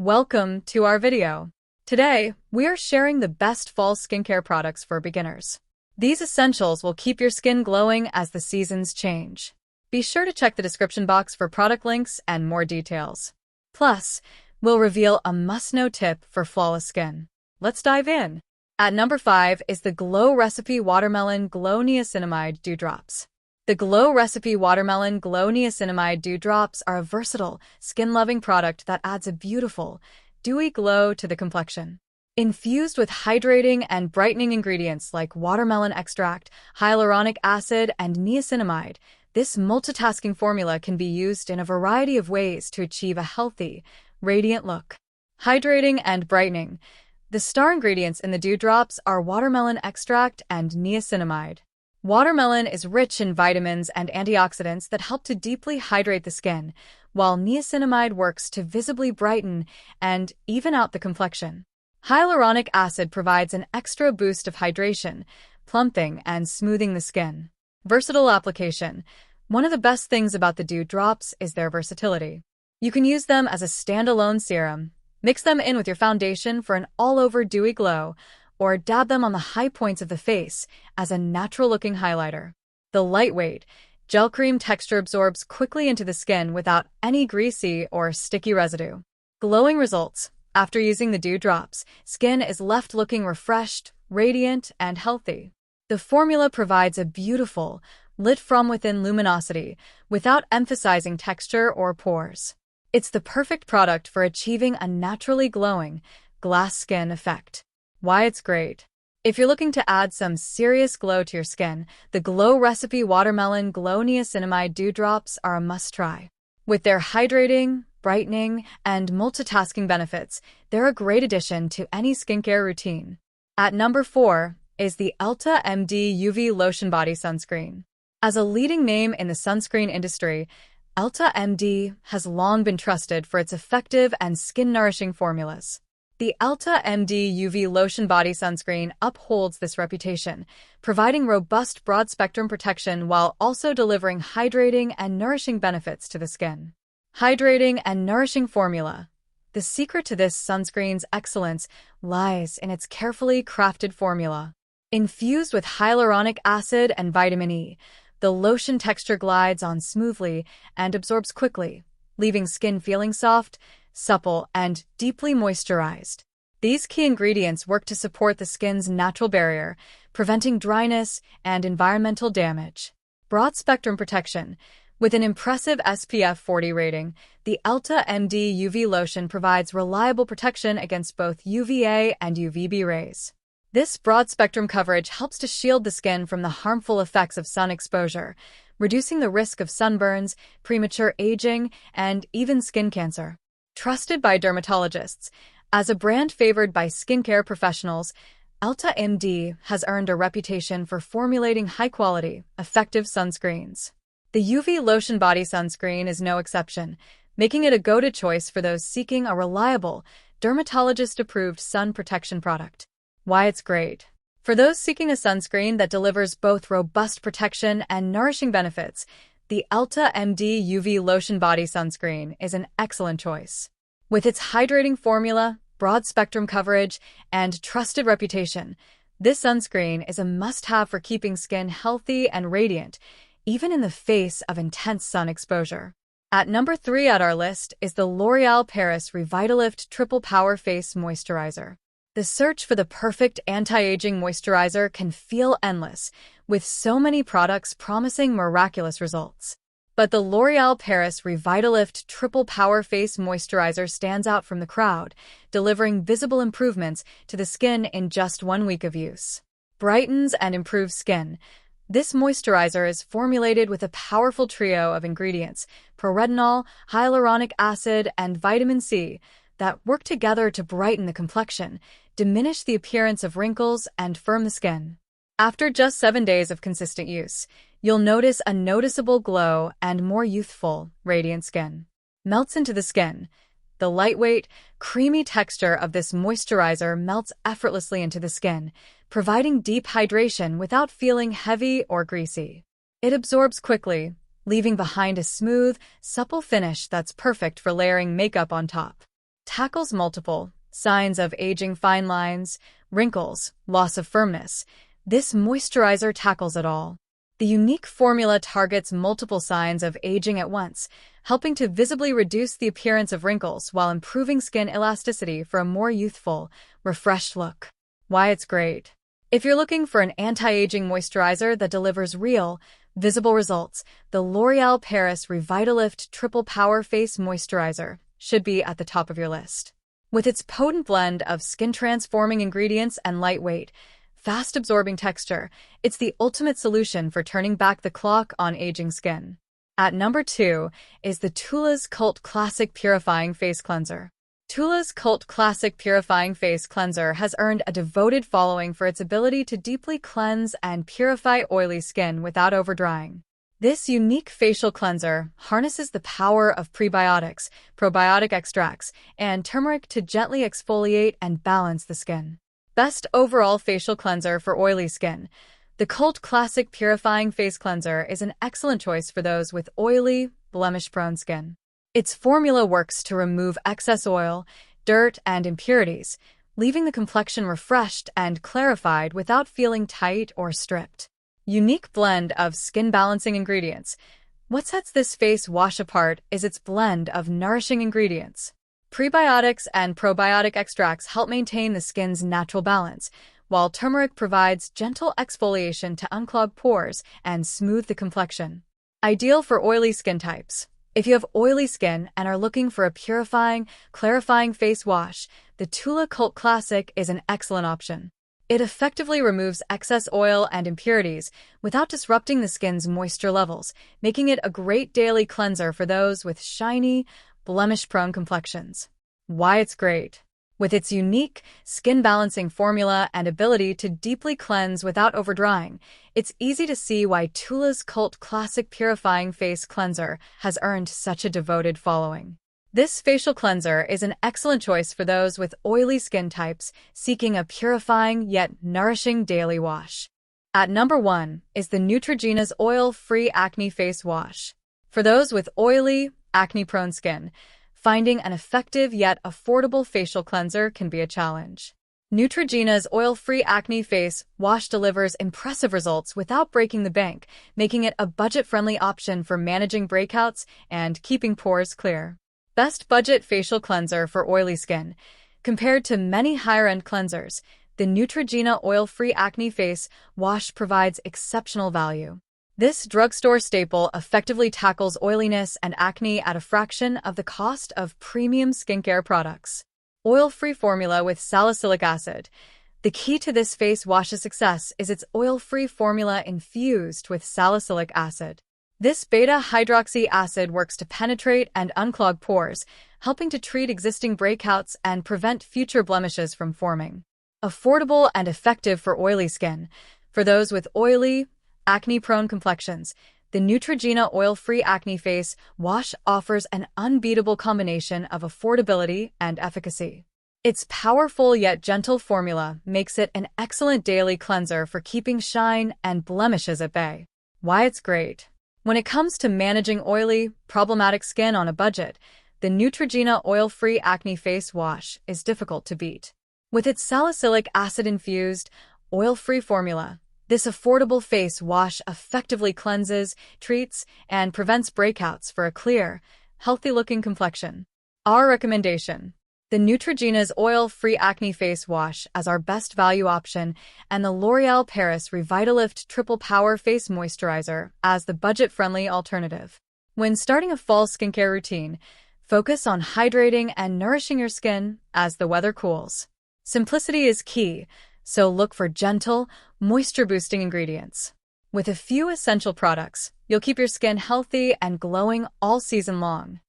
Welcome to our video. Today, we are sharing the best fall skincare products for beginners. These essentials will keep your skin glowing as the seasons change. Be sure to check the description box for product links and more details. Plus, we'll reveal a must-know tip for flawless skin. Let's dive in. At number 5 is the Glow Recipe Watermelon Glow Niacinamide Dew Drops. The Glow Recipe Watermelon Glow Niacinamide Dew Drops are a versatile, skin-loving product that adds a beautiful, dewy glow to the complexion. Infused with hydrating and brightening ingredients like watermelon extract, hyaluronic acid, and niacinamide, this multitasking formula can be used in a variety of ways to achieve a healthy, radiant look. Hydrating and brightening. The star ingredients in the dew drops are watermelon extract and niacinamide. Watermelon is rich in vitamins and antioxidants that help to deeply hydrate the skin, while niacinamide works to visibly brighten and even out the complexion. Hyaluronic acid provides an extra boost of hydration, plumping and smoothing the skin. Versatile application. One of the best things about the dew drops is their versatility. You can use them as a standalone serum, mix them in with your foundation for an all-over dewy glow, or dab them on the high points of the face as a natural-looking highlighter. The lightweight, gel cream texture absorbs quickly into the skin without any greasy or sticky residue. Glowing results. After using the dew drops, skin is left looking refreshed, radiant, and healthy. The formula provides a beautiful, lit-from-within luminosity without emphasizing texture or pores. It's the perfect product for achieving a naturally glowing, glass skin effect. Why it's great. If you're looking to add some serious glow to your skin, the Glow Recipe Watermelon Glow Niacinamide Dew Drops are a must-try. With their hydrating, brightening, and multitasking benefits, they're a great addition to any skincare routine. At number 4 is the EltaMD UV Lotion Body Sunscreen. As a leading name in the sunscreen industry, EltaMD has long been trusted for its effective and skin-nourishing formulas. The EltaMD UV Lotion Body Sunscreen upholds this reputation, providing robust broad-spectrum protection while also delivering hydrating and nourishing benefits to the skin. Hydrating and nourishing formula. The secret to this sunscreen's excellence lies in its carefully crafted formula. Infused with hyaluronic acid and vitamin E, the lotion texture glides on smoothly and absorbs quickly, leaving skin feeling soft, supple, and deeply moisturized. These key ingredients work to support the skin's natural barrier, preventing dryness and environmental damage. Broad-spectrum protection. With an impressive SPF 40 rating, the EltaMD UV lotion provides reliable protection against both UVA and UVB rays. This broad-spectrum coverage helps to shield the skin from the harmful effects of sun exposure, reducing the risk of sunburns, premature aging, and even skin cancer. Trusted by dermatologists, as a brand favored by skincare professionals, EltaMD has earned a reputation for formulating high-quality, effective sunscreens. The UV Lotion Body Sunscreen is no exception, making it a go-to choice for those seeking a reliable, dermatologist-approved sun protection product. Why it's great. For those seeking a sunscreen that delivers both robust protection and nourishing benefits, the EltaMD UV Lotion Body Sunscreen is an excellent choice. With its hydrating formula, broad-spectrum coverage, and trusted reputation, this sunscreen is a must-have for keeping skin healthy and radiant, even in the face of intense sun exposure. At number 3 at our list is the L'Oréal Paris Revitalift Triple Power Face Moisturizer. The search for the perfect anti-aging moisturizer can feel endless, with so many products promising miraculous results. But the L'Oréal Paris Revitalift Triple Power Face Moisturizer stands out from the crowd, delivering visible improvements to the skin in just 1 week of use. Brightens and improves skin. This moisturizer is formulated with a powerful trio of ingredients, proretinol, hyaluronic acid, and vitamin C, that work together to brighten the complexion, diminish the appearance of wrinkles, and firm the skin. After just 7 days of consistent use, you'll notice a noticeable glow and more youthful, radiant skin. Melts into the skin. The lightweight, creamy texture of this moisturizer melts effortlessly into the skin, providing deep hydration without feeling heavy or greasy. It absorbs quickly, leaving behind a smooth, supple finish that's perfect for layering makeup on top. tackles multiple signs of aging, fine lines, wrinkles, loss of firmness. This moisturizer tackles it all. The unique formula targets multiple signs of aging at once, helping to visibly reduce the appearance of wrinkles while improving skin elasticity for a more youthful, refreshed look. Why it's great. If you're looking for an anti-aging moisturizer that delivers real, visible results, the L'Oréal Paris Revitalift Triple Power Face Moisturizer should be at the top of your list. With its potent blend of skin-transforming ingredients and lightweight, fast-absorbing texture, it's the ultimate solution for turning back the clock on aging skin. At number 2 is the Tula's Cult Classic Purifying Face Cleanser. Tula's Cult Classic Purifying Face Cleanser has earned a devoted following for its ability to deeply cleanse and purify oily skin without overdrying. This unique facial cleanser harnesses the power of prebiotics, probiotic extracts, and turmeric to gently exfoliate and balance the skin. Best overall facial cleanser for oily skin. The Cult Classic Purifying Face Cleanser is an excellent choice for those with oily, blemish-prone skin. Its formula works to remove excess oil, dirt, and impurities, leaving the complexion refreshed and clarified without feeling tight or stripped. Unique blend of skin-balancing ingredients. What sets this face wash apart is its blend of nourishing ingredients. Prebiotics and probiotic extracts help maintain the skin's natural balance, while turmeric provides gentle exfoliation to unclog pores and smooth the complexion. Ideal for oily skin types. If you have oily skin and are looking for a purifying, clarifying face wash, the Tula Cult Classic is an excellent option. It effectively removes excess oil and impurities without disrupting the skin's moisture levels, making it a great daily cleanser for those with shiny, blemish-prone complexions. Why it's great. With its unique, skin-balancing formula and ability to deeply cleanse without overdrying, it's easy to see why Tula's Cult Classic Purifying Face Cleanser has earned such a devoted following. This facial cleanser is an excellent choice for those with oily skin types seeking a purifying yet nourishing daily wash. At number 1 is the Neutrogena's Oil-Free Acne Face Wash. For those with oily, acne-prone skin, finding an effective yet affordable facial cleanser can be a challenge. Neutrogena's Oil-Free Acne Face Wash delivers impressive results without breaking the bank, making it a budget-friendly option for managing breakouts and keeping pores clear. Best budget facial cleanser for oily skin. Compared to many higher-end cleansers, the Neutrogena Oil-Free Acne Face Wash provides exceptional value. This drugstore staple effectively tackles oiliness and acne at a fraction of the cost of premium skincare products. Oil-free formula with salicylic acid. The key to this face wash's success is its oil-free formula infused with salicylic acid. This beta-hydroxy acid works to penetrate and unclog pores, helping to treat existing breakouts and prevent future blemishes from forming. Affordable and effective for oily skin. For those with oily, acne-prone complexions, the Neutrogena Oil-Free Acne Face Wash offers an unbeatable combination of affordability and efficacy. Its powerful yet gentle formula makes it an excellent daily cleanser for keeping shine and blemishes at bay. Why it's great. When it comes to managing oily, problematic skin on a budget, the Neutrogena Oil-Free Acne Face Wash is difficult to beat. With its salicylic acid-infused, oil-free formula, this affordable face wash effectively cleanses, treats, and prevents breakouts for a clear, healthy-looking complexion. Our recommendation: the Neutrogena's Oil-Free Acne Face Wash as our best value option, and the L'Oréal Paris Revitalift Triple Power Face Moisturizer as the budget-friendly alternative. When starting a fall skincare routine, focus on hydrating and nourishing your skin as the weather cools. Simplicity is key, so look for gentle, moisture-boosting ingredients. With a few essential products, you'll keep your skin healthy and glowing all season long.